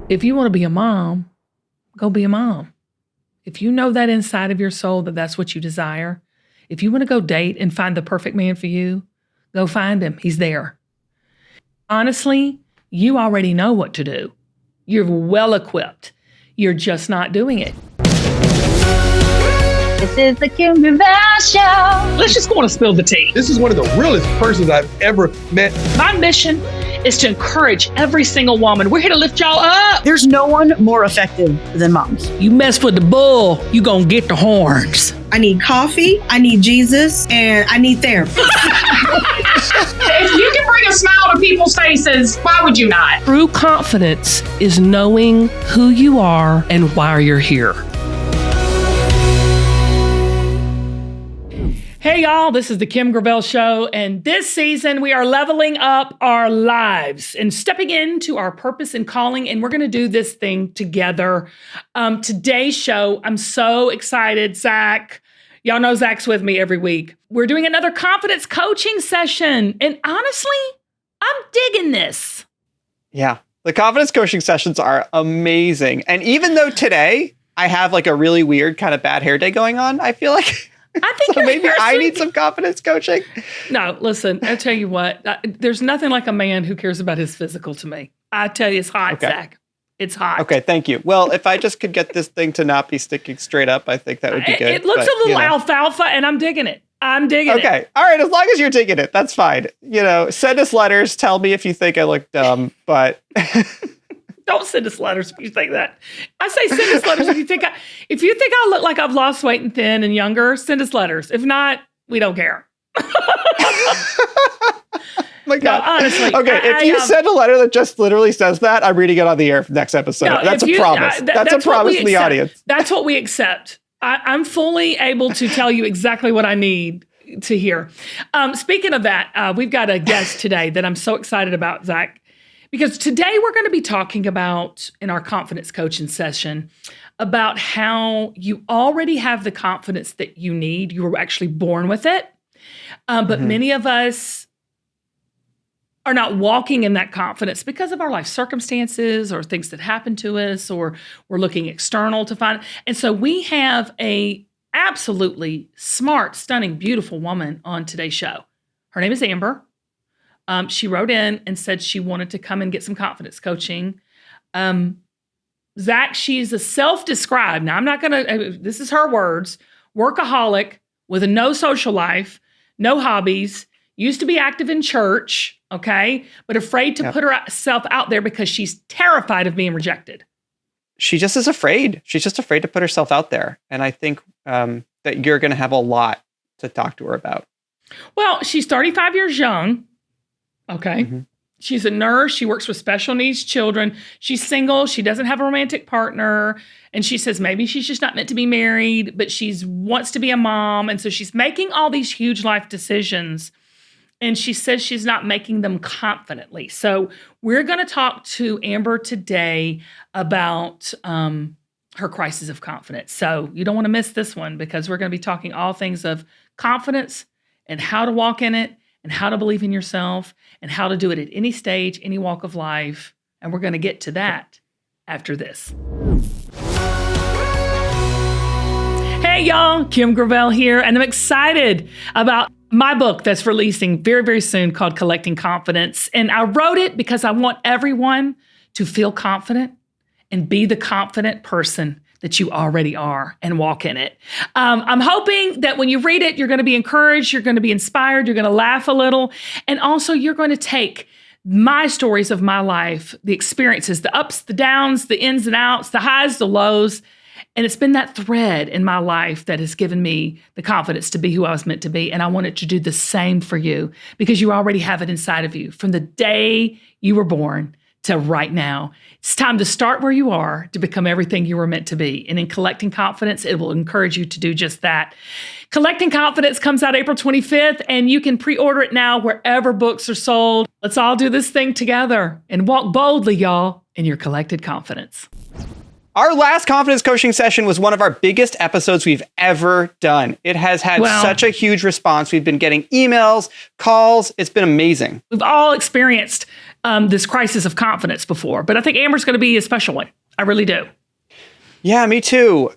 If you want to be a mom, go be a mom. If you know that inside of your soul that that's what you desire, if you want to go date and find the perfect man for you, go find him. He's there. Honestly, you already know what to do. You're well equipped. You're just not doing it. This is the Kim Gravel Show. Let's just go on and spill the tea. This is one of the realest persons I've ever met. My mission is to encourage every single woman. We're here to lift y'all up. There's no one more effective than moms. You mess with the bull, you gonna get the horns. I need coffee, I need Jesus, and I need therapy. If you can bring a smile to people's faces, why would you not? True confidence is knowing who you are and why you're here. Hey y'all, this is the Kim Gravel Show, and this season we are leveling up our lives and stepping into our purpose and calling, and we're going to do this thing together. Today's show, I'm so excited, Zach. Y'all know Zach's with me every week. We're doing another confidence coaching session, and honestly, I'm digging this. Yeah, the confidence coaching sessions are amazing, and even though today I have like a really weird kind of bad hair day going on, I feel like I think so maybe I need some confidence coaching. No, listen, I'll tell you what. There's nothing like a man who cares about his physical to me. I tell you, it's hot, okay. Zach. It's hot. Okay, thank you. Well, if I just could get this thing to not be sticking straight up, I think that would be good. It looks a little alfalfa, and I'm digging it. Okay. All right. As long as you're digging it, that's fine. Send us letters. Tell me if you think I look dumb, but... Don't send us letters if you think that. I say send us letters if you think I look like I've lost weight and thin and younger, send us letters. If not, we don't care. My God. No, honestly. Okay, if you send a letter that just literally says that, I'm reading it on the air for next episode. No, that's a promise. That's a promise to the audience. That's what we accept. I'm fully able to tell you exactly what I need to hear. Speaking of that, we've got a guest today that I'm so excited about, Zach. Because today we're going to be talking about, in our confidence coaching session, about how you already have the confidence that you need. You were actually born with it. But many of us are not walking in that confidence because of our life circumstances or things that happen to us, or we're looking external to find. And so we have a absolutely smart, stunning, beautiful woman on today's show. Her name is Amber. She wrote in and said she wanted to come and get some confidence coaching. Zach, she's a self-described, now I'm not going to, this is her words, workaholic with a no social life, no hobbies, used to be active in church, okay, but afraid to put herself out there because she's terrified of being rejected. She just is afraid. She's just afraid to put herself out there. And I think that you're going to have a lot to talk to her about. Well, she's 35 years young. Okay. Mm-hmm. She's a nurse. She works with special needs children. She's single. She doesn't have a romantic partner. And she says maybe she's just not meant to be married, but she wants to be a mom. And so she's making all these huge life decisions. And she says she's not making them confidently. So we're going to talk to Amber today about her crisis of confidence. So you don't want to miss this one, because we're going to be talking all things of confidence and how to walk in it, and how to believe in yourself, and how to do it at any stage, any walk of life. And we're going to get to that after this. Hey, y'all, Kim Gravel here, and I'm excited about my book that's releasing very, very soon called Collecting Confidence. And I wrote it because I want everyone to feel confident and be the confident person that you already are and walk in it. I'm hoping that when you read it, you're going to be encouraged, you're going to be inspired, you're going to laugh a little, and also you're going to take my stories of my life, the experiences, the ups, the downs, the ins and outs, the highs, the lows, and it's been that thread in my life that has given me the confidence to be who I was meant to be, and I want it to do the same for you, because you already have it inside of you from the day you were born to right now. It's time to start where you are to become everything you were meant to be. And in Collecting Confidence, it will encourage you to do just that. Collecting Confidence comes out April 25th, and you can pre-order it now wherever books are sold. Let's all do this thing together and walk boldly, y'all, in your collected confidence. Our last confidence coaching session was one of our biggest episodes we've ever done. It has had such a huge response. We've been getting emails, calls. It's been amazing. We've all experienced this crisis of confidence before, but I think Amber's going to be a special one. I really do. Yeah, me too.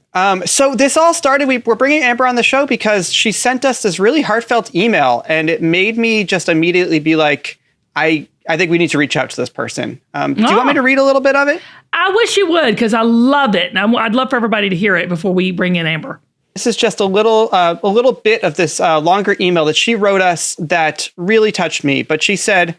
So this all started, we're bringing Amber on the show because she sent us this really heartfelt email, and it made me just immediately be like, I think we need to reach out to this person. Do you want me to read a little bit of it? I wish you would, because I love it. And I'd love for everybody to hear it before we bring in Amber. This is just a little bit of this longer email that she wrote us that really touched me. But she said,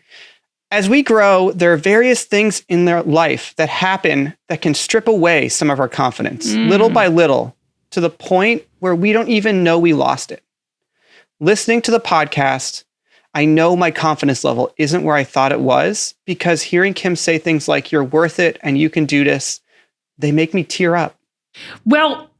as we grow, there are various things in their life that happen that can strip away some of our confidence, little by little, to the point where we don't even know we lost it. Listening to the podcast, I know my confidence level isn't where I thought it was, because hearing Kim say things like, you're worth it and you can do this, they make me tear up. Well,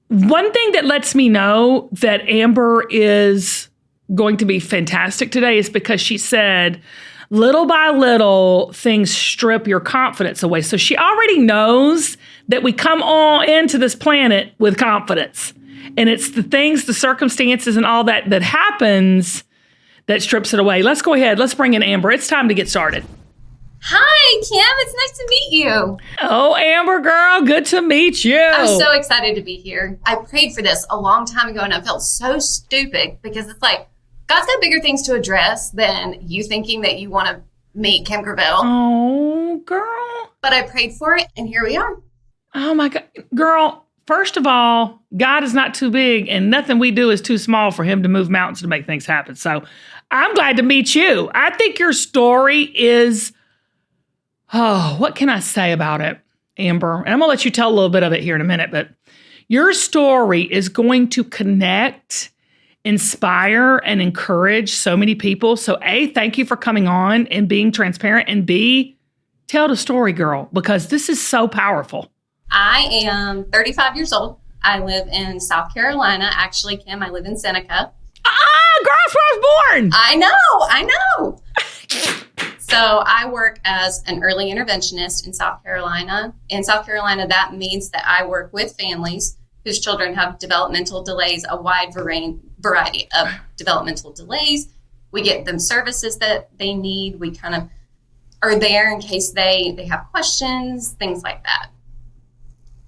one thing that lets me know that Amber is going to be fantastic today is because she said, little by little, things strip your confidence away. So she already knows that we come all into this planet with confidence. And it's the things, the circumstances and all that happens that strips it away. Let's go ahead. Let's bring in Amber. It's time to get started. Hi, Kim. It's nice to meet you. Oh, Amber girl, good to meet you. I'm so excited to be here. I prayed for this a long time ago, and I felt so stupid because it's like, God's got bigger things to address than you thinking that you want to meet Kim Gravel. Oh, girl. But I prayed for it, and here we are. Oh, my God. Girl, first of all, God is not too big, and nothing we do is too small for him to move mountains to make things happen. So I'm glad to meet you. I think your story is, what can I say about it, Amber? And I'm going to let you tell a little bit of it here in a minute, but your story is going to connect, inspire, and encourage so many people. So A, thank you for coming on and being transparent, and B, tell the story, girl, because this is so powerful. I am 35 years old. I live in South Carolina. Actually, Kim, I live in Seneca. Girl, that's where I was born. I know. So I work as an early interventionist in South Carolina. In South Carolina, that means that I work with families whose children have developmental delays, a wide variety of developmental delays. We get them services that they need. We kind of are there in case they have questions, things like that.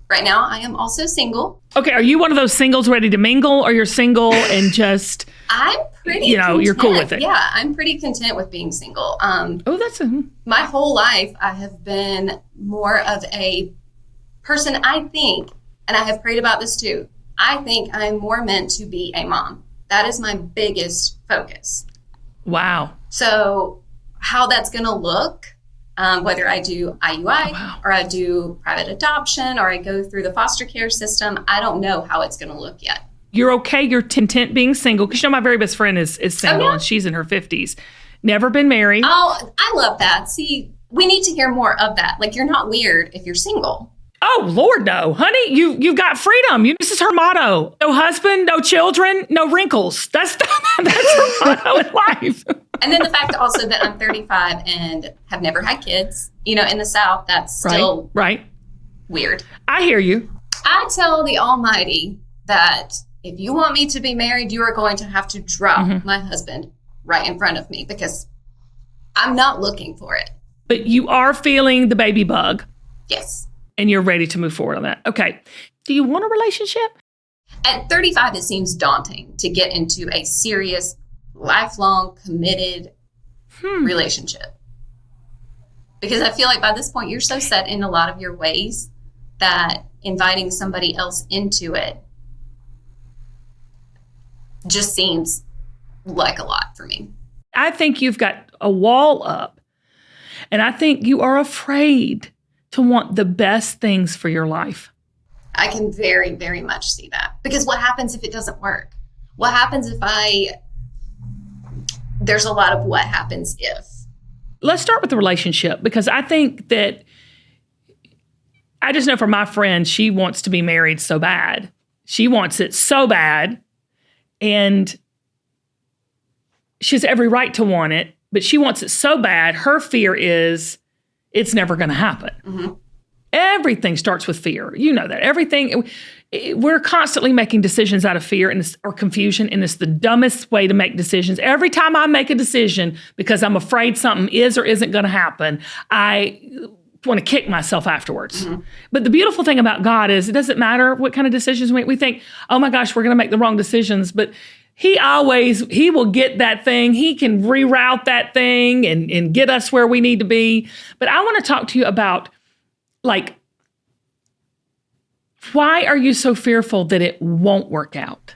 Right now, I am also single. Okay, are you one of those singles ready to mingle, or you're single and just, I'm pretty content. You're cool with it? Yeah, I'm pretty content with being single. My whole life, I have been more of a person, I think, and I have prayed about this too, I think I'm more meant to be a mom. That is my biggest focus. Wow. So how that's going to look, whether I do IUI or I do private adoption or I go through the foster care system, I don't know how it's going to look yet. You're okay. You're content being single. Because my very best friend is single, and she's in her 50s. Never been married. Oh, I love that. See, we need to hear more of that. Like, you're not weird if you're single. Oh, Lord, no. Honey, you've got freedom. This is her motto. No husband, no children, no wrinkles. That's her motto in life. And then the fact also that I'm 35 and have never had kids. In the South, that's still weird. I hear you. I tell the Almighty that if you want me to be married, you are going to have to drop my husband right in front of me, because I'm not looking for it. But you are feeling the baby bug. Yes. And you're ready to move forward on that. Okay. Do you want a relationship? At 35, it seems daunting to get into a serious, lifelong, committed relationship. Because I feel like by this point, you're so set in a lot of your ways that inviting somebody else into it just seems like a lot for me. I think you've got a wall up, and I think you are afraid to want the best things for your life. I can very, very much see that. Because what happens if it doesn't work? What happens if there's a lot of what happens if. Let's start with the relationship, because I think that, I just know from my friend, she wants to be married so bad. She wants it so bad, and she has every right to want it, but she wants it so bad. Her fear is it's never going to happen. Everything starts with fear. You know that. We're constantly making decisions out of fear or confusion, and it's the dumbest way to make decisions. Every time I make a decision because I'm afraid something is or isn't going to happen, I want to kick myself afterwards. Mm-hmm. But the beautiful thing about God is it doesn't matter what kind of decisions we think, oh my gosh, we're going to make the wrong decisions. But he will get that thing. He can reroute that thing and get us where we need to be. But I want to talk to you about, like, why are you so fearful that it won't work out?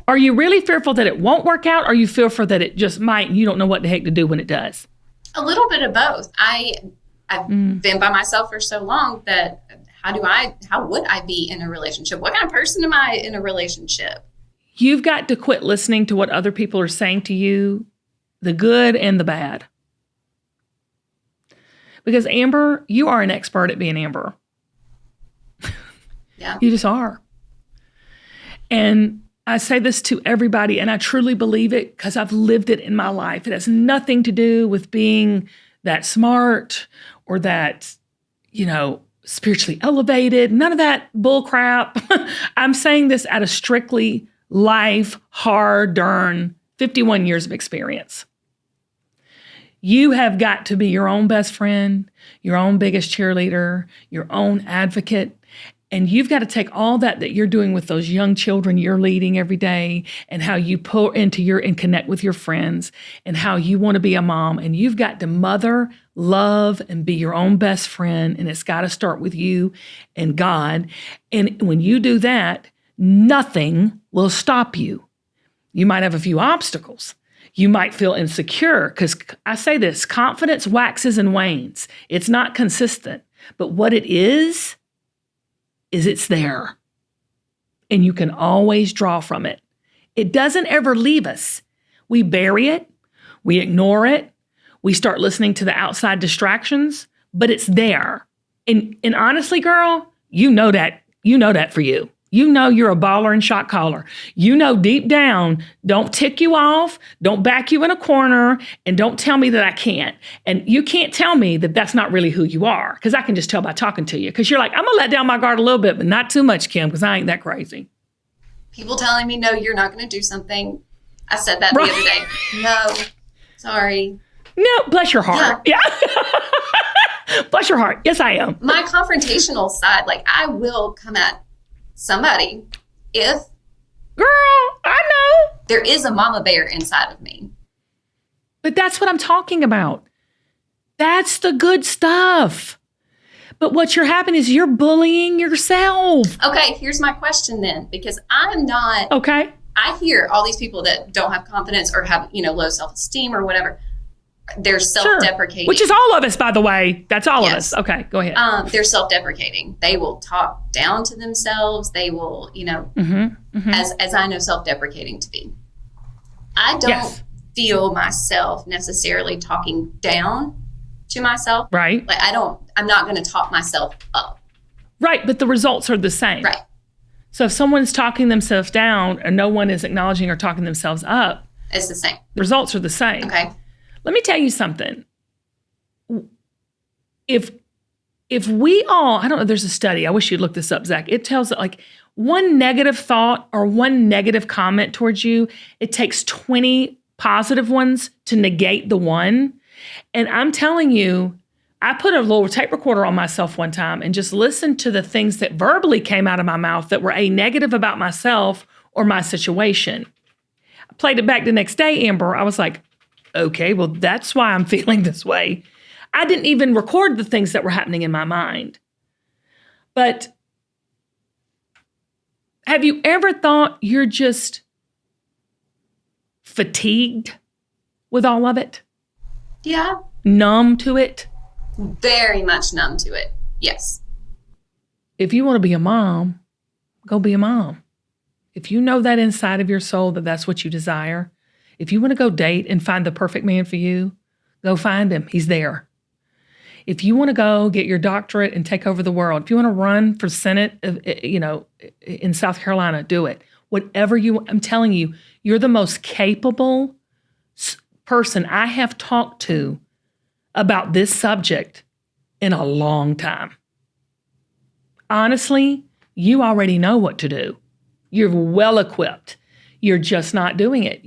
Are you really fearful that it won't work out? Or are you fearful that it just might and you don't know what the heck to do when it does? A little bit of both. I've been by myself for so long that how would I be in a relationship? What kind of person am I in a relationship? You've got to quit listening to what other people are saying to you, the good and the bad. Because Amber, you are an expert at being Amber. Yeah. You just are. And I say this to everybody, and I truly believe it because I've lived it in my life. It has nothing to do with being that smart or that, spiritually elevated. None of that bull crap. I'm saying this out of strictly life, hard-earned 51 years of experience. You have got to be your own best friend, your own biggest cheerleader, your own advocate. And you've got to take all that you're doing with those young children you're leading every day and how you pour into and connect with your friends and how you want to be a mom. And you've got to mother, love, and be your own best friend. And it's got to start with you and God. And when you do that, nothing will stop you. You might have a few obstacles. You might feel insecure because I say this, confidence waxes and wanes. It's not consistent. But what it is it's there. And you can always draw from it. It doesn't ever leave us. We bury it. We ignore it. We start listening to the outside distractions, but it's there. And honestly, girl, you know that for you. You know you're a baller and shot caller. You know deep down, don't tick you off, don't back you in a corner, and don't tell me that I can't. And you can't tell me that that's not really who you are, because I can just tell by talking to you. Because you're like, I'm going to let down my guard a little bit, but not too much, Kim, because I ain't that crazy. People telling me, no, you're not going to do something. I said that the other day. No, sorry. No, bless your heart. Yeah. Bless your heart. Yes, I am. My confrontational side, like I will come at somebody if girl, I know there is a mama bear inside of me. But that's what I'm talking about. That's the good stuff. But what you're happening is you're bullying yourself. Okay, here's my question then, because I'm not okay. I hear all these people that don't have confidence or have, low self-esteem or whatever. They're self-deprecating. Sure. Which is all of us, by the way. That's all of us. Okay, go ahead. They're self-deprecating. They will talk down to themselves. They will, as I know self-deprecating to be. I don't feel myself necessarily talking down to myself. Right. Like I'm not going to talk myself up. Right, but the results are the same. Right. So if someone's talking themselves down and no one is acknowledging or talking themselves up, it's the same. The results are the same. Okay. Let me tell you something. If we all, I don't know, there's a study, I wish you'd look this up, Zach. It tells that like one negative thought or one negative comment towards you, it takes 20 positive ones to negate the one. And I'm telling you, I put a little tape recorder on myself one time and just listened to the things that verbally came out of my mouth that were a negative about myself or my situation. I played it back the next day, Amber. I was like, okay, well, that's why I'm feeling this way. I didn't even record the things that were happening in my mind. But have you ever thought you're just fatigued with all of it? Yeah. Numb to it? Very much numb to it. Yes. If you want to be a mom, go be a mom. If you know that inside of your soul that that's what you desire, if you want to go date and find the perfect man for you, go find him. He's there. If you want to go get your doctorate and take over the world, if you want to run for Senate, in South Carolina, do it. Whatever I'm telling you, you're the most capable person I have talked to about this subject in a long time. honestly, you already know what to do. You're well equipped. You're just not doing it.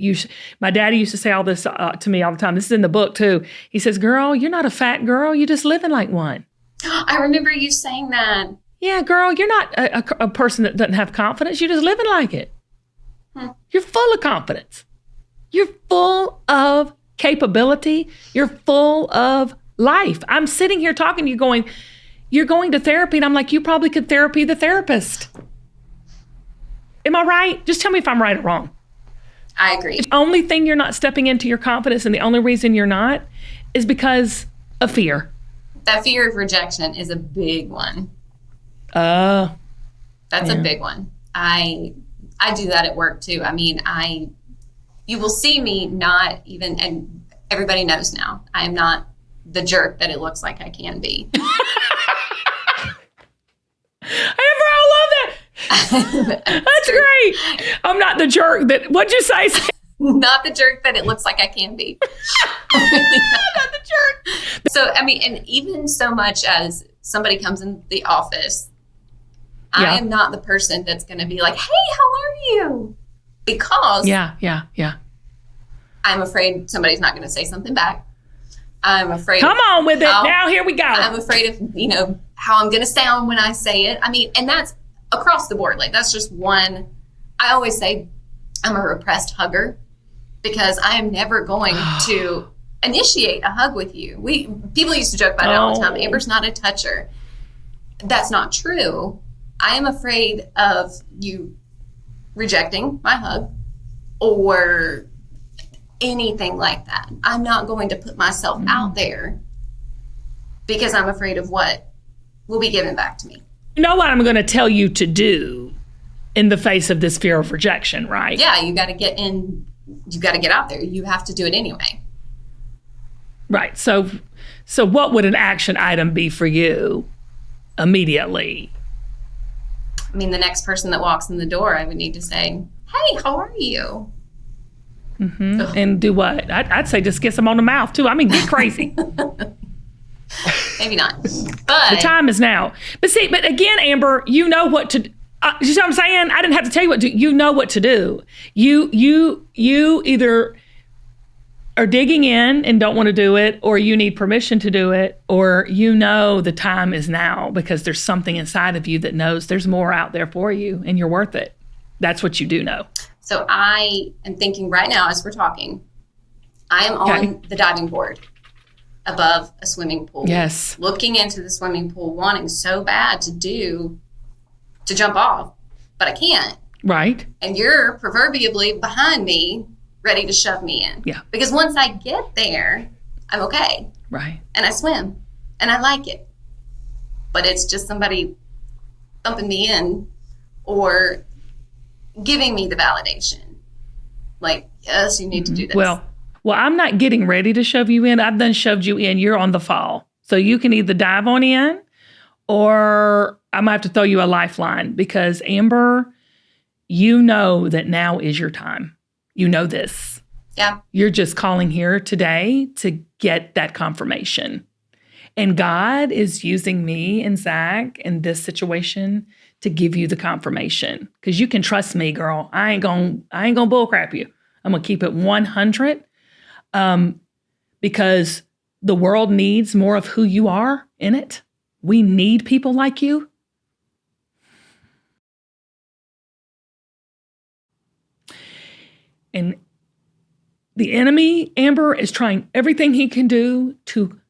My daddy used to say all this to me all the time. This is in the book too. He says, girl, you're not a fat girl. You're just living like one. I remember you saying that. Yeah, girl, you're not a person that doesn't have confidence. You're just living like it. You're full of confidence. You're full of capability. You're full of life. I'm sitting here talking to you going, you're going to therapy. And I'm like, you probably could therapy the therapist. Am I right? Just tell me if I'm right or wrong. I agree. The only thing you're not stepping into your confidence, and the only reason you're not, is because of fear. That fear of rejection is a big one. That's a big one. I do that at work too. I mean, you will see me not even, and everybody knows now, I am not the jerk that it looks like I can be. Amber, I love that. That's great. I'm not the jerk that, what'd you say? Not the jerk that it looks like I can be. Really not the jerk. So, I mean, and even so much as somebody comes in the office, I am not the person that's going to be like, hey, how are you? Because I'm afraid somebody's not going to say something back. I'm afraid. Come on with it. Now, here we go. I'm afraid of, how I'm going to sound when I say it. I mean, and that's across the board. Like, that's just one. I always say I'm a repressed hugger because I am never going to initiate a hug with you. People used to joke about it all the time. Amber's not a toucher. That's not true. I am afraid of you rejecting my hug or anything like that. I'm not going to put myself out there because I'm afraid of what will be given back to me. You know what I'm going to tell you to do in the face of this fear of rejection, right? Yeah, you got to get in. You got to get out there. You have to do it anyway. Right. So what would an action item be for you immediately? I mean, the next person that walks in the door, I would need to say, hey, how are you? Mm-hmm. And do what? I'd say just kiss them on the mouth, too. I mean, get crazy. Maybe not. But the time is now. But again, Amber, you know what to do. You see what I'm saying? I didn't have to tell you what to do. You know what to do. You either are digging in and don't want to do it, or you need permission to do it, or you know the time is now because there's something inside of you that knows there's more out there for you and you're worth it. That's what you do know. So I am thinking right now as we're talking, I am on the diving board above a swimming pool. Yes. Looking into the swimming pool, wanting so bad to jump off, but I can't. Right. And you're proverbially behind me, ready to shove me in. Yeah. Because once I get there, I'm okay. Right. And I swim. And I like it. But it's just somebody thumping me in or giving me the validation. Like, yes, you need to do this. Well, I'm not getting ready to shove you in. I've done shoved you in. You're on the fall. So you can either dive on in or I might have to throw you a lifeline because, Amber, you know that now is your time. You know this. Yeah. You're just calling here today to get that confirmation. And God is using me and Zach in this situation to give you the confirmation. Because you can trust me, girl. I ain't gonna bullcrap you. I'm gonna keep it 100. Because the world needs more of who you are in it. We need people like you. And the enemy, Amber, is trying everything he can do to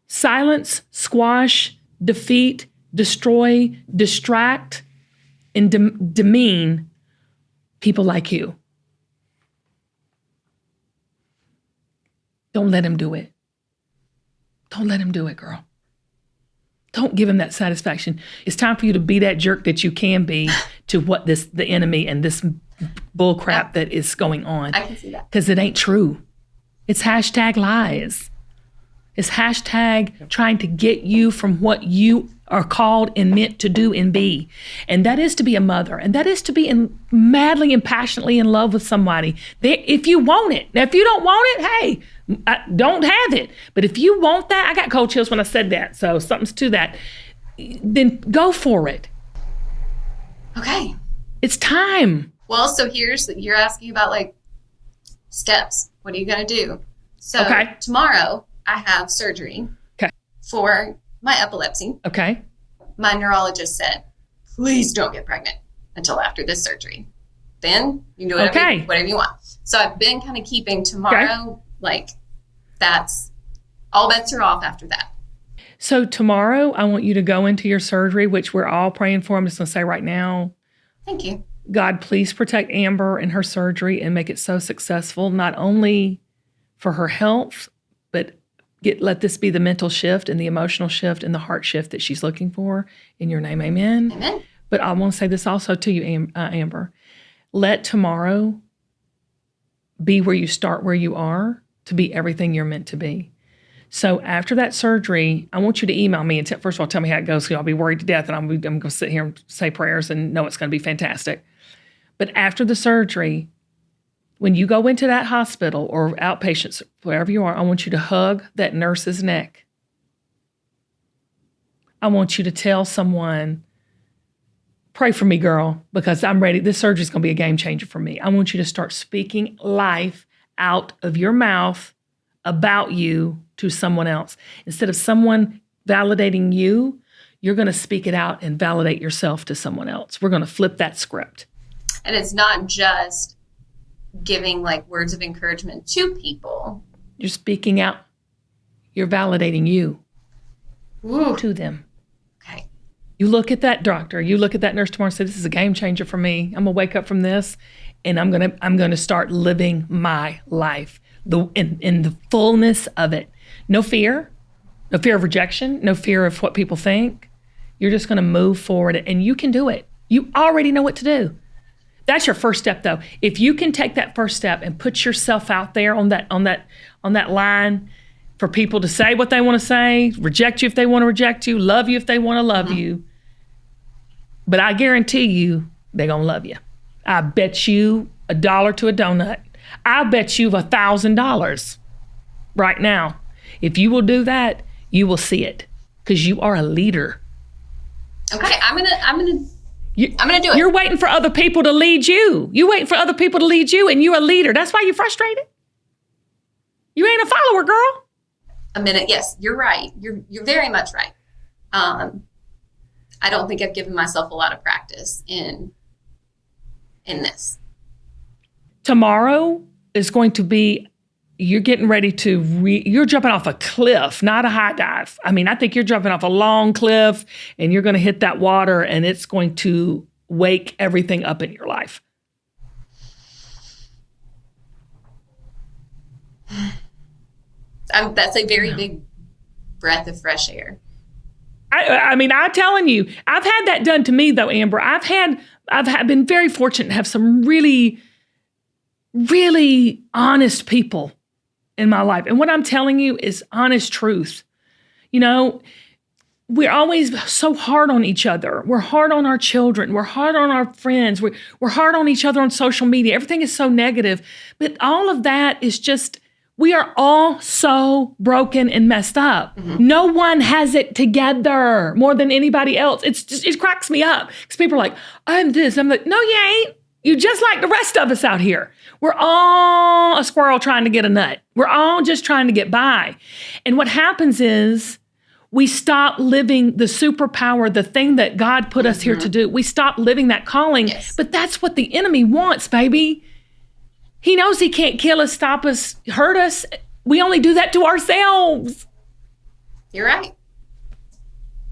silence, squash, defeat, destroy, distract, and demean people like you. Don't let him do it. Don't let him do it, girl. Don't give him that satisfaction. It's time for you to be that jerk that you can be to what the enemy and this bull crap that is going on. I can see that. Because it ain't true. It's hashtag lies. It's hashtag trying to get you from what you are called and meant to do and be. And that is to be a mother. And that is to be madly and passionately in love with somebody. If you want it. Now, if you don't want it, hey, don't have it. But if you want that, I got cold chills when I said that. So something's to that. then go for it. Okay. It's time. Well, so you're asking about like steps. What are you going to do? So tomorrow I have surgery for my epilepsy. Okay. My neurologist said, please don't get pregnant until after this surgery. Then you can do whatever you want. So I've been kind of keeping tomorrow, like that's all bets are off after that. So tomorrow I want you to go into your surgery, which we're all praying for. I'm just going to say right now. Thank you. God, please protect Amber in her surgery and make it so successful, not only for her health, but let this be the mental shift and the emotional shift and the heart shift that she's looking for. In your name, amen. Amen. But I want to say this also to you, Amber. Let tomorrow be where you start where you are to be everything you're meant to be. So after that surgery, I want you to email me and first of all, tell me how it goes, because I'll be worried to death and I'm going to sit here and say prayers and know it's going to be fantastic. But after the surgery, when you go into that hospital or outpatients, wherever you are, I want you to hug that nurse's neck. I want you to tell someone, pray for me, girl, because I'm ready. This surgery is going to be a game changer for me. I want you to start speaking life out of your mouth about you to someone else. Instead of someone validating you, you're going to speak it out and validate yourself to someone else. We're going to flip that script. And it's not just giving like words of encouragement to people. You're speaking out. You're validating you to them. Okay. You look at that doctor, you look at that nurse tomorrow and say, this is a game changer for me. I'm going to wake up from this and I'm going to start living my life in the fullness of it. No fear of rejection, no fear of what people think. You're just going to move forward and you can do it. You already know what to do. That's your first step though. If you can take that first step and put yourself out there on that line for people to say what they want to say, reject you if they want to reject you, love you if they want to love you. But I guarantee you they're going to love you. I bet you $1 to a donut. I bet you $1,000 right now. If you will do that, you will see it because you are a leader. Okay, I'm gonna do it. You're waiting for other people to lead you. You waiting for other people to lead you, and you're a leader. That's why you're frustrated. You ain't a follower, girl. A minute. Yes, you're right. You're very much right. I don't think I've given myself a lot of practice in this. Tomorrow is going to be, you're getting ready to, you're jumping off a cliff, not a high dive. I mean, I think you're jumping off a long cliff and you're going to hit that water and it's going to wake everything up in your life. That's a very big breath of fresh air. I mean, I'm telling you, I've had that done to me though, Amber. I've been very fortunate to have some really, really honest people in my life. And what I'm telling you is honest truth. You know, we're always so hard on each other. We're hard on our children. We're hard on our friends. We're hard on each other on social media. Everything is so negative. But all of that is just, we are all so broken and messed up. Mm-hmm. No one has it together more than anybody else. It cracks me up because people are like, I'm this. I'm like, no, you ain't. You just like the rest of us out here. We're all a squirrel trying to get a nut. We're all just trying to get by. And what happens is we stop living the superpower, the thing that God put us here to do. We stop living that calling. Yes. But that's what the enemy wants, baby. He knows he can't kill us, stop us, hurt us. We only do that to ourselves. You're right.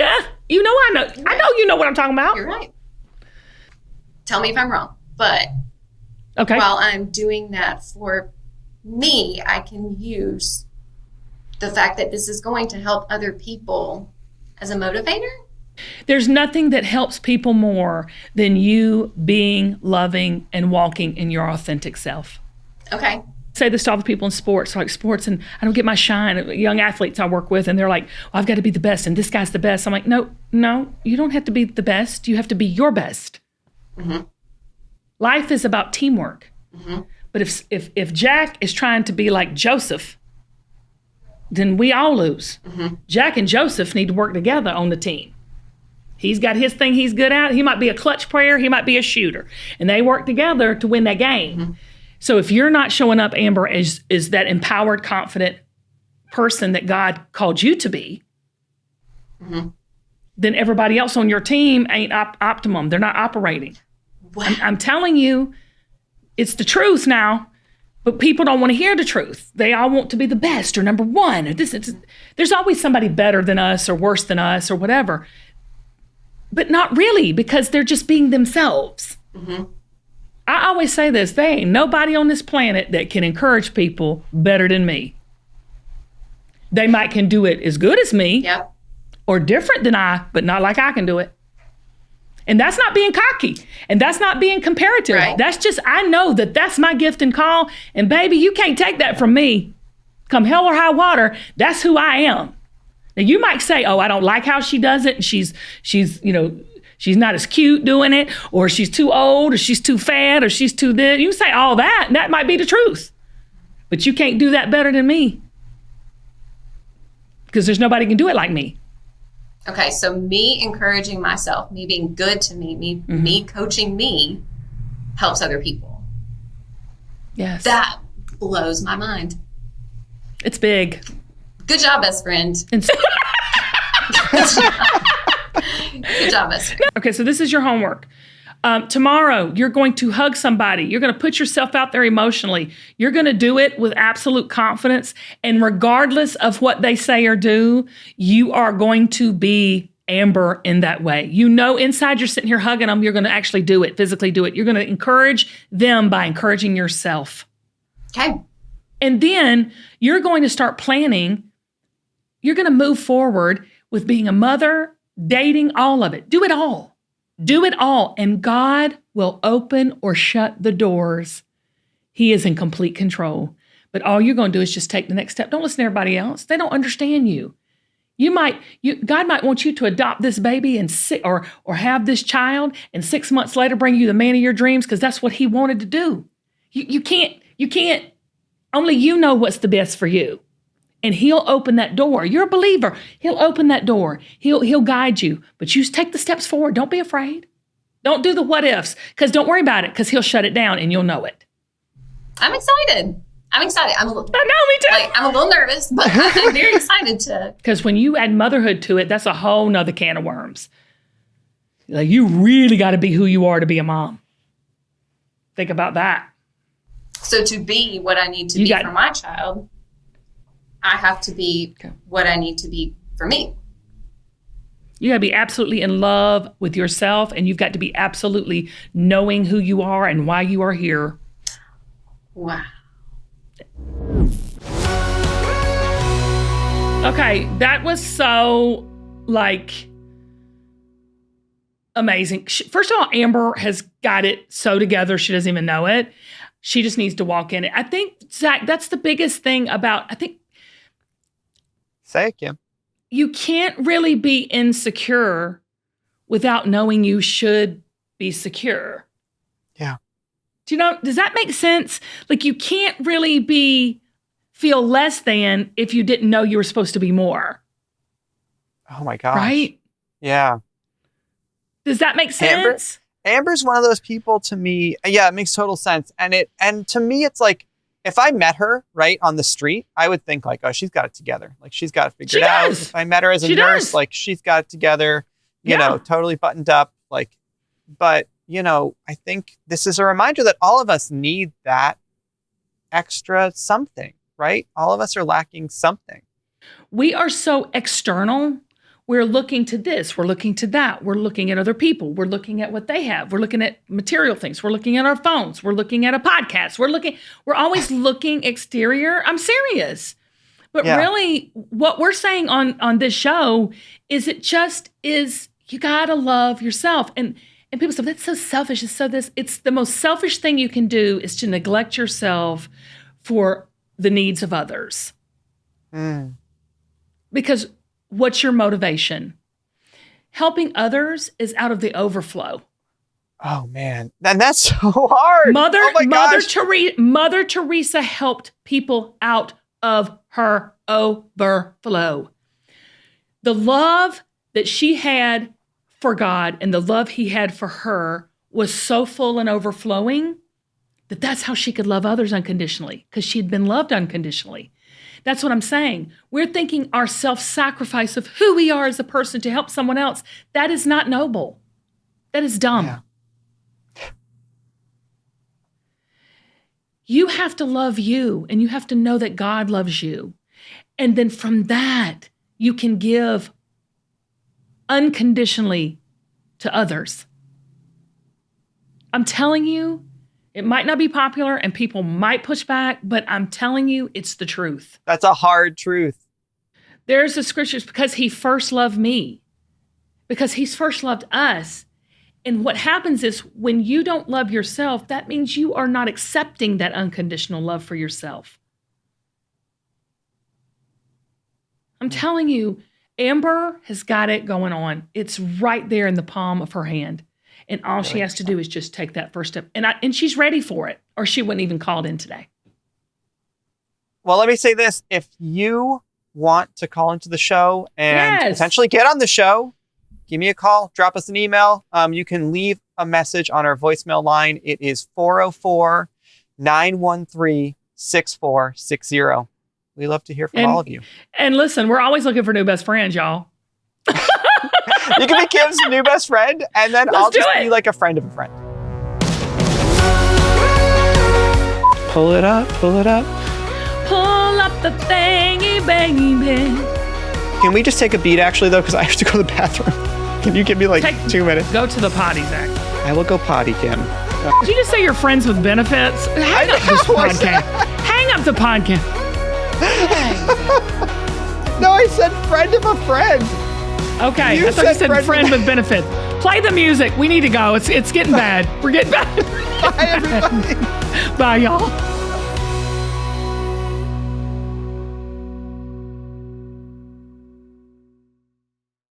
Yeah, you know I know. Right. I know you know what I'm talking about. You're right. Tell me if I'm wrong. But okay. While I'm doing that for me, I can use the fact that this is going to help other people as a motivator. There's nothing that helps people more than you being loving and walking in your authentic self. Okay. I say this to all the people in sports, like sports, and I don't get my shine. Young athletes I work with, and they're like, well, I've got to be the best, and this guy's the best. I'm like, no, you don't have to be the best. You have to be your best. Mm-hmm. Life is about teamwork. Mm-hmm. But if Jack is trying to be like Joseph, then we all lose. Mm-hmm. Jack and Joseph need to work together on the team. He's got his thing he's good at. He might be a clutch player. He might be a shooter. And they work together to win that game. Mm-hmm. So if you're not showing up, Amber, as that empowered, confident person that God called you to be, mm-hmm. then everybody else on your team ain't optimum. They're not operating. Wow. I'm telling you, it's the truth now. But people don't want to hear the truth. They all want to be the best or number one. Or there's always somebody better than us or worse than us or whatever. But not really, because they're just being themselves. Mm-hmm. I always say this, there ain't nobody on this planet that can encourage people better than me. They might can do it as good as me, yep. or different than I, but not like I can do it. And that's not being cocky. And that's not being comparative. Right. That's just, I know that that's my gift and call. And baby, you can't take that from me. Come hell or high water, that's who I am. Now you might say, oh, I don't like how she does it. And she's not as cute doing it, or she's too old, or she's too fat, or she's too this. You say all that, and that might be the truth. But you can't do that better than me. Because there's nobody can do it like me. Okay, so me encouraging myself, me being good to me coaching me helps other people. Yes. That blows my mind. It's big. Good job, best friend. Good job, best friend. Okay, so this is your homework. Tomorrow, you're going to hug somebody. You're going to put yourself out there emotionally. You're going to do it with absolute confidence. And regardless of what they say or do, you are going to be Amber in that way. You know, inside you're sitting here hugging them. You're going to actually do it, physically do it. You're going to encourage them by encouraging yourself. Okay. And then you're going to start planning. You're going to move forward with being a mother, dating, all of it. Do it all. Do it all, and God will open or shut the doors. He is in complete control. But all you're going to do is just take the next step. Don't listen to everybody else. They don't understand you. God might want you to adopt this baby or have this child, and 6 months later bring you the man of your dreams, because that's what he wanted to do. You can't. Only you know what's the best for you. And he'll open that door. You're a believer. He'll open that door. He'll guide you. But you take the steps forward. Don't be afraid. Don't do the what ifs, because don't worry about it, because he'll shut it down and you'll know it. I'm excited. I know, me too. I'm a little nervous, but I'm very excited to. Because when you add motherhood to it, that's a whole nother can of worms. Like, you really got to be who you are to be a mom. Think about that. So to be what I need to be for my child, I have to be what I need to be for me. You got to be absolutely in love with yourself, and you've got to be absolutely knowing who you are and why you are here. Wow. Okay, that was so, amazing. First of all, Amber has got it so together, she doesn't even know it. She just needs to walk in it. I think, Zach, that's the biggest thing Say it, Kim. You can't really be insecure without knowing you should be secure. Yeah. Does that make sense? Like, you can't really feel less than if you didn't know you were supposed to be more. Oh my gosh. Right? Yeah. Does that make sense? Amber's one of those people to me. Yeah, it makes total sense. And to me, it's like, if I met her right on the street, I would think like, oh, she's got it together. Like, she's got it figured out. If I met her as a nurse, like, she's got it together, you know, totally buttoned up. Like, but, I think this is a reminder that all of us need that extra something, right? All of us are lacking something. We are so external. We're looking to this, we're looking to that, we're looking at other people, we're looking at what they have, we're looking at material things, we're looking at our phones, we're looking at a podcast, we're always looking exterior. I'm serious. But really, what we're saying on this show is you gotta love yourself. And people say, that's so selfish, it's the most selfish thing you can do is to neglect yourself for the needs of others. Because what's your motivation? Helping others is out of the overflow. Oh man, and that's so hard. Mother Teresa helped people out of her overflow. The love that she had for God and the love he had for her was so full and overflowing that that's how she could love others unconditionally, because she'd been loved unconditionally. That's what I'm saying. We're thinking our self-sacrifice of who we are as a person to help someone else. That is not noble. That is dumb. Yeah. You have to love you, and you have to know that God loves you. And then from that, you can give unconditionally to others. I'm telling you, it might not be popular and people might push back, but I'm telling you, it's the truth. That's a hard truth. There's the scriptures, because he first loved me, because he's first loved us. And what happens is when you don't love yourself, that means you are not accepting that unconditional love for yourself. I'm telling you, Amber has got it going on. It's right there in the palm of her hand. And all she has to do is just take that first step. And she's ready for it, or she wouldn't even called in today. Well, let me say this. If you want to call into the show and potentially get on the show, give me a call, drop us an email. You can leave a message on our voicemail line. It is 404-913-6460. We love to hear from all of you. And listen, we're always looking for new best friends, y'all. You can be Kim's new best friend, and then I'll just be like a friend of a friend. Pull it up, pull it up. Pull up the thingy, baby. Can we just take a beat, actually, though, because I have to go to the bathroom. Can you give me 2 minutes? Go to the potty, Zach. I will go potty, Kim. Did you just say you're friends with benefits? Hang up this podcast. Hang up the podcast. No, I said friend of a friend. Okay, I thought you said friend with benefits. Play the music. We need to go. It's getting bad. We're getting bad. Bye, everybody. Bye, y'all.